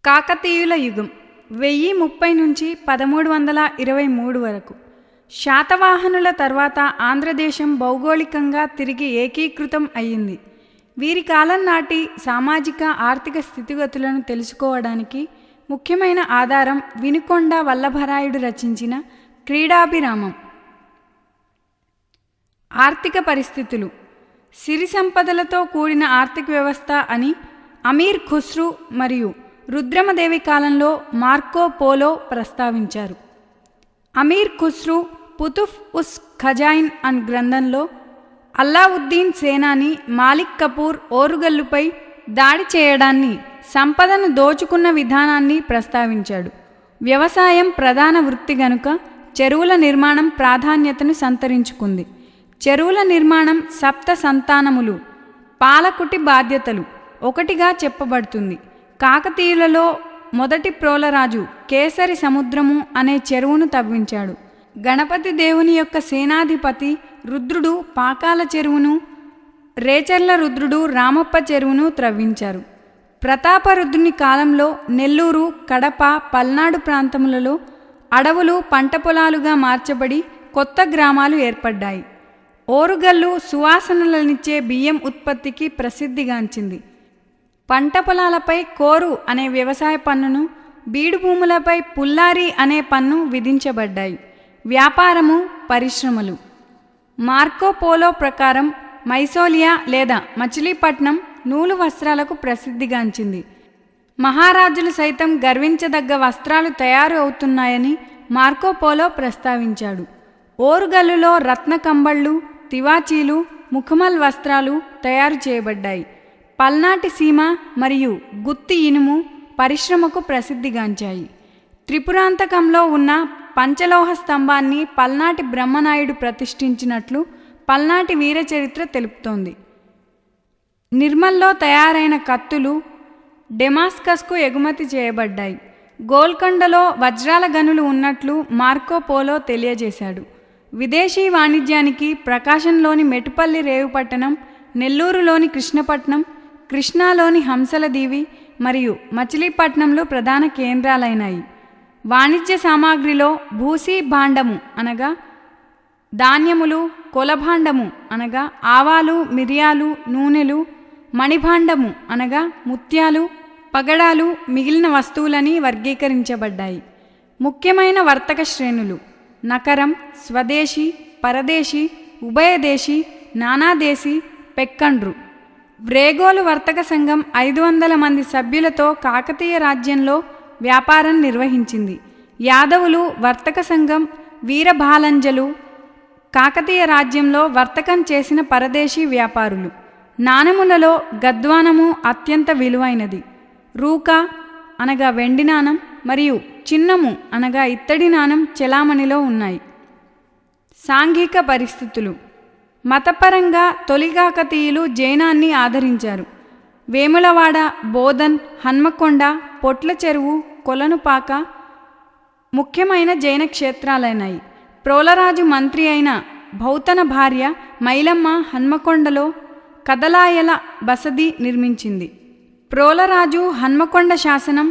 కాకతీయుల యుగం 1030 నుంచి 1323 వరకు. శాతవాహనుల తర్వాత ఆంధ్రదేశం భౌగోళికంగా తిరిగి ఏకీకృతం అయ్యింది. వీరి కాలం నాటి సామాజిక ఆర్థిక స్థితిగతులను తెలుసుకోవడానికి ముఖ్యమైన ఆధారం వినుకొండ వల్లభరాయుడు రచించిన క్రీడాభిరామం. ఆర్థిక పరిస్థితులు. సిరి సంపదలతో కూడిన ఆర్థిక వ్యవస్థ అని అమీర్ ఖుస్రు మరియు రుద్రమదేవి కాలంలో మార్కో పోలో ప్రస్తావించారు. అమీర్ ఖుస్రు పుతుఫ్ ఉస్ ఖజాయిన్ అన్ గ్రంథంలో అల్లావుద్దీన్ సేనాని మాలిక్ కపూర్ ఓరుగల్లుపై దాడి చేయడాన్ని, సంపదను దోచుకున్న విధానాన్ని ప్రస్తావించాడు. వ్యవసాయం ప్రధాన వృత్తి గనుక చెరువుల నిర్మాణం ప్రాధాన్యతను సంతరించుకుంది. చెరువుల నిర్మాణం సప్త సంతానములు పాలకుటి బాధ్యతలు ఒకటిగా చెప్పబడుతుంది. కాకతీయులలో మొదటి ప్రోలరాజు కేసరి సముద్రము అనే చెరువును తవ్వించాడు. గణపతి దేవుని యొక్క సేనాధిపతి రుద్రుడు పాకాల చెరువును, రేచర్ల రుద్రుడు రామప్ప చెరువును త్రవ్వించారు. ప్రతాపరుద్రుని కాలంలో నెల్లూరు, కడప, పల్నాడు ప్రాంతములలో అడవులు పంట పొలాలుగా మార్చబడి కొత్త గ్రామాలు ఏర్పడ్డాయి. ఓరుగల్లు సువాసనలనిచ్చే బియ్యం ఉత్పత్తికి ప్రసిద్ధిగాంచింది. పంట పొలాలపై కోరు అనే వ్యవసాయ పన్నును, బీడు భూములపై పుల్లారి అనే పన్ను విధించబడ్డాయి. వ్యాపారము, పరిశ్రమలు. మార్కో పోలో ప్రకారం మైసోలియా లేదా మచిలీపట్నం నూలు వస్త్రాలకు ప్రసిద్ధిగాంచింది. మహారాజులు సైతం గర్వించదగ్గ వస్త్రాలు తయారు అవుతున్నాయని మార్కో పోలో ప్రస్తావించాడు. ఓరుగల్లులో రత్న కంబళ్ళు, తివాచీలు, ముఖమల్ వస్త్రాలు తయారు చేయబడ్డాయి. పల్నాటి సీమ మరియు గుత్తి ఇనుము పరిశ్రమకు ప్రసిద్ధిగాంచాయి. త్రిపురాంతకంలో ఉన్న పంచలోహ స్తంభాన్ని పల్నాటి బ్రహ్మనాయుడు ప్రతిష్ఠించినట్లు పల్నాటి వీరచరిత్ర తెలుపుతోంది. నిర్మల్లో తయారైన కత్తులు డెమాస్కస్కు ఎగుమతి చేయబడ్డాయి. గోల్కొండలో వజ్రాల గనులు ఉన్నట్లు మార్కో పోలో తెలియజేశాడు. విదేశీ వాణిజ్యానికి ప్రకాశంలోని మెటుపల్లి రేవుపట్టణం, నెల్లూరులోని కృష్ణపట్నం, కృష్ణాలోని హంసలదీవి మరియు మచిలీపట్నంలో ప్రధాన కేంద్రాలైనాయి. వాణిజ్య సామాగ్రిలో భూసీ భాండము అనగా ధాన్యములు, కొలభాండము అనగా ఆవాలు, మిరియాలు, నూనెలు, మణిభాండము అనగా ముత్యాలు, పగడాలు మిగిలిన వస్తువులని వర్గీకరించబడ్డాయి. ముఖ్యమైన వర్తక శ్రేణులు నకరం, స్వదేశీ, పరదేశీ, ఉభయదేశీ, నానాదేశీ, పెక్కండ్రు. వ్రేగోలు వర్తక సంఘం 500 మంది సభ్యులతో కాకతీయ రాజ్యంలో వ్యాపారం నిర్వహించింది. యాదవులు వర్తక సంఘం వీరభాలంజలు కాకతీయ రాజ్యంలో వర్తకం చేసిన పరదేశీ వ్యాపారులు. నాణములలో గద్వానము అత్యంత విలువైనది. రూక అనగా వెండి నాణం మరియు చిన్నము అనగా ఇత్తడి నాణం చెలామణిలో ఉన్నాయి. సాంఘిక పరిస్థితులు. మతపరంగా తొలి కాకతీయులు జైనాన్ని ఆదరించారు. వేములవాడ, బోధన్, హన్మకొండ, పొట్ల చెరువు, కొలనుపాక ముఖ్యమైన జైన క్షేత్రాలైనాయి. ప్రోలరాజు మంత్రి అయిన భౌతన భార్య మైలమ్మ హన్మకొండలో కదలాయల బసది నిర్మించింది. ప్రోలరాజు హన్మకొండ శాసనం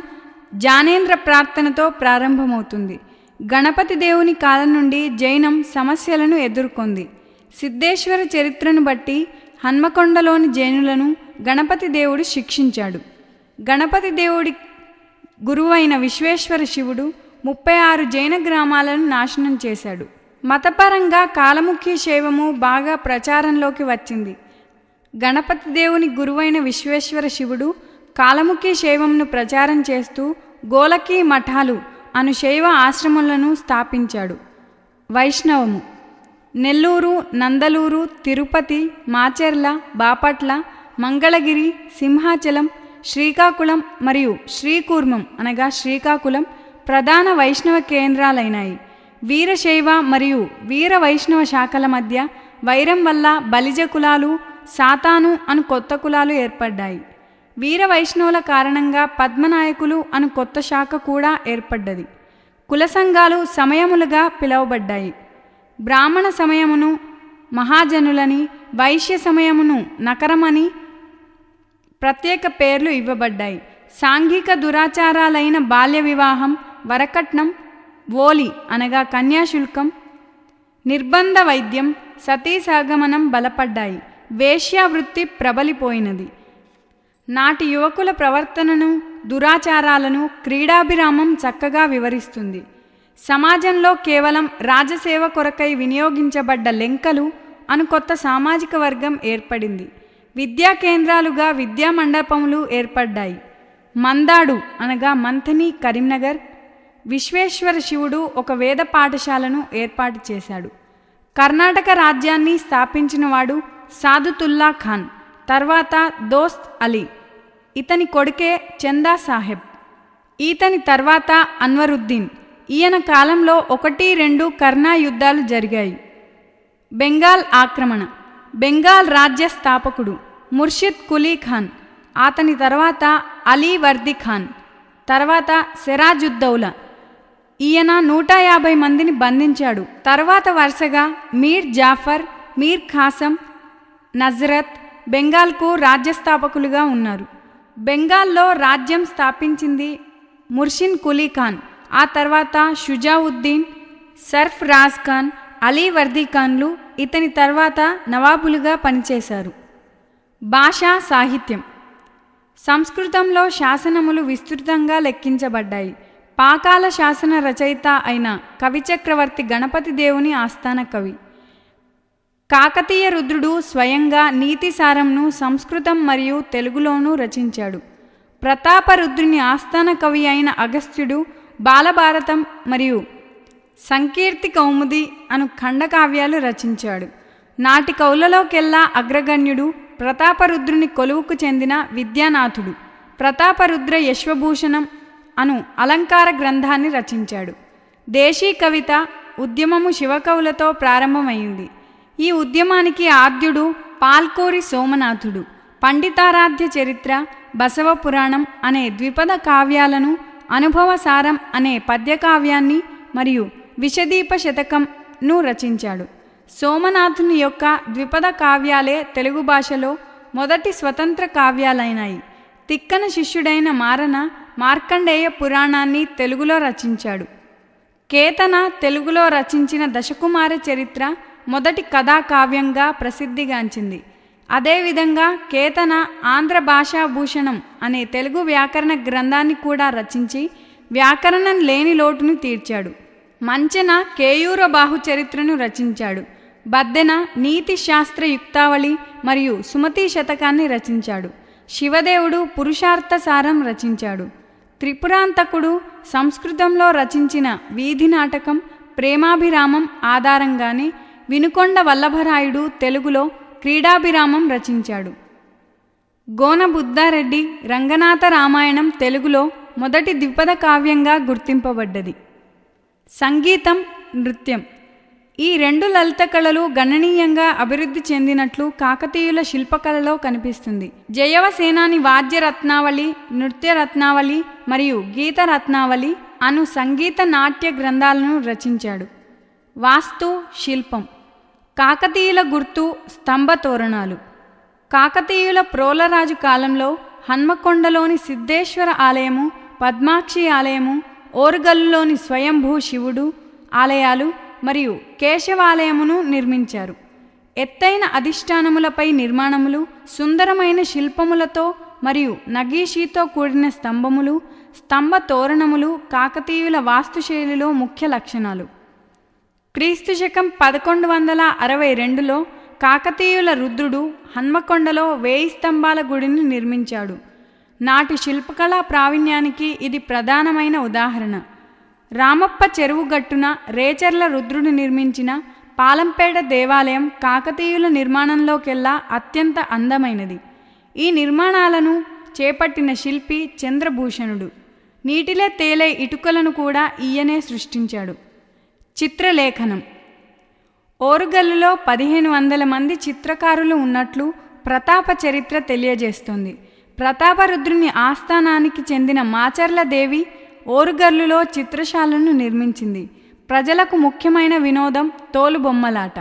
జానేంద్ర ప్రార్థనతో ప్రారంభమవుతుంది. గణపతి దేవుని కాలం నుండి జైనం సమస్యలను ఎదుర్కొంది. సిద్ధేశ్వర చరిత్రను బట్టి హన్మకొండలోని జైనులను గణపతి దేవుడు శిక్షించాడు. గణపతి దేవుడి గురువైన విశ్వేశ్వర శివుడు 36 జైన గ్రామాలను నాశనం చేశాడు. మతపరంగా కాలముఖి శైవము బాగా ప్రచారంలోకి వచ్చింది. గణపతి దేవుని గురువైన విశ్వేశ్వర శివుడు కాలముఖి శైవంను ప్రచారం చేస్తూ గోలకి మఠాలు అను శైవ ఆశ్రమాలను స్థాపించాడు. వైష్ణవము. నెల్లూరు, నందలూరు, తిరుపతి, మాచెర్ల, బాపట్ల, మంగళగిరి, సింహాచలం, శ్రీకాకుళం మరియు శ్రీకూర్మం అనగా శ్రీకాకుళం ప్రధాన వైష్ణవ కేంద్రాలైనాయి. వీరశైవ మరియు వీర వైష్ణవ శాఖల మధ్య వైరం వల్ల బలిజ కులాలు, సాతాను అను కొత్త కులాలు ఏర్పడ్డాయి. వీర వైష్ణవుల కారణంగా పద్మనాయకులు అను కొత్త శాఖ కూడా ఏర్పడ్డది. కుల సంఘాలు సమయములుగా పిలువబడ్డాయి. బ్రాహ్మణ సమయమును మహాజనులని, వైశ్య సమయమును నకరమని ప్రత్యేక పేర్లు ఇవ్వబడ్డాయి. సాంఘిక దురాచారాలైన బాల్య వివాహం, వరకట్నం, ఓలి అనగా కన్యాశుల్కం, నిర్బంధ వైద్యం, సతీ సహగమనం బలపడ్డాయి. వేశ్యావృత్తి ప్రబలిపోయినది. నాటి యువకుల ప్రవర్తనను, దురాచారాలను క్రీడాభిరామం చక్కగా వివరిస్తుంది. సమాజంలో కేవలం రాజసేవ కొరకై వినియోగించబడ్డ లెంకలు అను కొత్త సామాజిక వర్గం ఏర్పడింది. విద్యా కేంద్రాలుగా విద్యా మండపములు ఏర్పడ్డాయి. మందాడు అనగా మంథని కరీంనగర్, విశ్వేశ్వర శివుడు ఒక వేద పాఠశాలను ఏర్పాటు చేశాడు. కర్ణాటక రాజ్యాన్ని స్థాపించినవాడు సాదుతుల్లా ఖాన్, తర్వాత దోస్త్ అలీ, ఇతని కొడుకే చందా సాహెబ్. ఈతని తర్వాత అన్వరుద్దీన్. ఈయన కాలంలో 1-2 కర్నా యుద్ధాలు జరిగాయి. బెంగాల్ ఆక్రమణ. బెంగాల్ రాజ్య స్థాపకుడు ముర్షిద్ కులీ ఖాన్, అతని తర్వాత అలీ వర్ది ఖాన్, తర్వాత సిరాజుద్దౌలా. ఈయన 150 మందిని బంధించాడు. తర్వాత వరుసగా మీర్ జాఫర్, మీర్ ఖాసం, నజరత్ బెంగాల్కు రాజ్యస్థాపకులుగా ఉన్నారు. బెంగాల్లో రాజ్యం స్థాపించింది ముర్షిద్ కులీ ఖాన్. ఆ తర్వాత షుజావుద్దీన్, సర్ఫ్ రాజ్ ఖాన్, అలీ వర్ది ఖాన్లు ఇతని తర్వాత నవాబులుగా పనిచేశారు. భాషా సాహిత్యం. సంస్కృతంలో శాసనములు విస్తృతంగా లెక్కించబడ్డాయి. పాకాల శాసన రచయిత అయిన కవిచక్రవర్తి గణపతి దేవుని ఆస్థాన కవి. కాకతీయ రుద్రుడు స్వయంగా నీతిసారంను సంస్కృతం మరియు తెలుగులోనూ రచించాడు. ప్రతాపరుద్రుని ఆస్థాన కవి అయిన అగస్త్యుడు బాలభారతం మరియు సంకీర్తి కౌముది అను ఖండకావ్యాలు రచించాడు. నాటి కవులలోకెల్లా అగ్రగణ్యుడు ప్రతాపరుద్రుని కొలువుకు చెందిన విద్యానాథుడు. ప్రతాపరుద్ర యశ్వభూషణం అను అలంకార గ్రంథాన్ని రచించాడు. దేశీ కవిత ఉద్యమము శివకవులతో ప్రారంభమైంది. ఈ ఉద్యమానికి ఆద్యుడు పాల్కోరి సోమనాథుడు. పండితారాధ్య చరిత్ర, బసవ పురాణం అనే ద్విపద కావ్యాలను, అనుభవసారం అనే పద్యకావ్యాన్ని మరియు విషదీప శతకంను రచించాడు. సోమనాథుని యొక్క ద్విపద కావ్యాలే తెలుగు భాషలో మొదటి స్వతంత్ర కావ్యాలైనాయి. తిక్కన శిష్యుడైన మారన మార్కండేయ పురాణాన్ని తెలుగులో రచించాడు. కేతన తెలుగులో రచించిన దశకుమార చరిత్ర మొదటి కథాకావ్యంగా ప్రసిద్ధిగాంచింది. అదేవిధంగా కేతన ఆంధ్ర భాషాభూషణం అనే తెలుగు వ్యాకరణ గ్రంథాన్ని కూడా రచించి వ్యాకరణం లేని లోటును తీర్చాడు. మంచెన కేయూర బాహు చరిత్రను రచించాడు. బద్దెన నీతి శాస్త్ర యుక్తావళి మరియు సుమతి శతకాన్ని రచించాడు. శివదేవుడు పురుషార్థసారం రచించాడు. త్రిపురాంతకుడు సంస్కృతంలో రచించిన వీధి నాటకం ప్రేమాభిరామం ఆధారంగానే వినుకొండ వల్లభరాయుడు తెలుగులో క్రీడాభిరామం రచించాడు. గోన బుద్ధారెడ్డి రంగనాథ రామాయణం తెలుగులో మొదటి ద్విపద కావ్యంగా గుర్తింపబడ్డది. సంగీతం, నృత్యం. ఈ 2 లలిత కళలు గణనీయంగా అభివృద్ధి చెందినట్లు కాకతీయుల శిల్పకళలో కనిపిస్తుంది. జయవ సేనాని వాద్య రత్నావళి, నృత్య రత్నావళి మరియు గీత రత్నావళి అను సంగీత నాట్య గ్రంథాలను రచించాడు. వాస్తు శిల్పం. కాకతీయుల గుర్తు స్తంభ తోరణాలు. కాకతీయుల ప్రోలరాజు కాలంలో హన్మకొండలోని సిద్ధేశ్వర ఆలయము, పద్మాక్షి ఆలయము, ఓరుగల్లులోని స్వయంభూ శివుడు ఆలయాలు మరియు కేశవాలయమును నిర్మించారు. ఎత్తైన అధిష్టానములపై నిర్మాణములు, సుందరమైన శిల్పములతో మరియు నగీషీతో కూడిన స్తంభములు, స్తంభ తోరణములు కాకతీయుల వాస్తుశైలిలో ముఖ్య లక్షణాలు. క్రీస్తు శకం 1162లో కాకతీయుల రుద్రుడు హన్మకొండలో 1000 స్తంభాల గుడిని నిర్మించాడు. నాటి శిల్పకళా ప్రావీణ్యానికి ఇది ప్రధానమైన ఉదాహరణ. రామప్ప చెరువు గట్టున రేచర్ల రుద్రుడు నిర్మించిన పాలంపేట దేవాలయం కాకతీయుల నిర్మాణంలోకెల్లా అత్యంత అందమైనది. ఈ నిర్మాణాలను చేపట్టిన శిల్పి చంద్రభూషణుడు. నీటిలో తేలే ఇటుకలను కూడా ఈయనే సృష్టించాడు. చిత్రలేఖనం. ఓరుగల్లులో 1500 మంది చిత్రకారులు ఉన్నట్లు ప్రతాప చరిత్ర తెలియజేస్తోంది. ప్రతాపరుద్రుని ఆస్థానానికి చెందిన మాచర్ల దేవి ఓరుగల్లులో చిత్రశాలను నిర్మించింది. ప్రజలకు ముఖ్యమైన వినోదం తోలుబొమ్మలాట.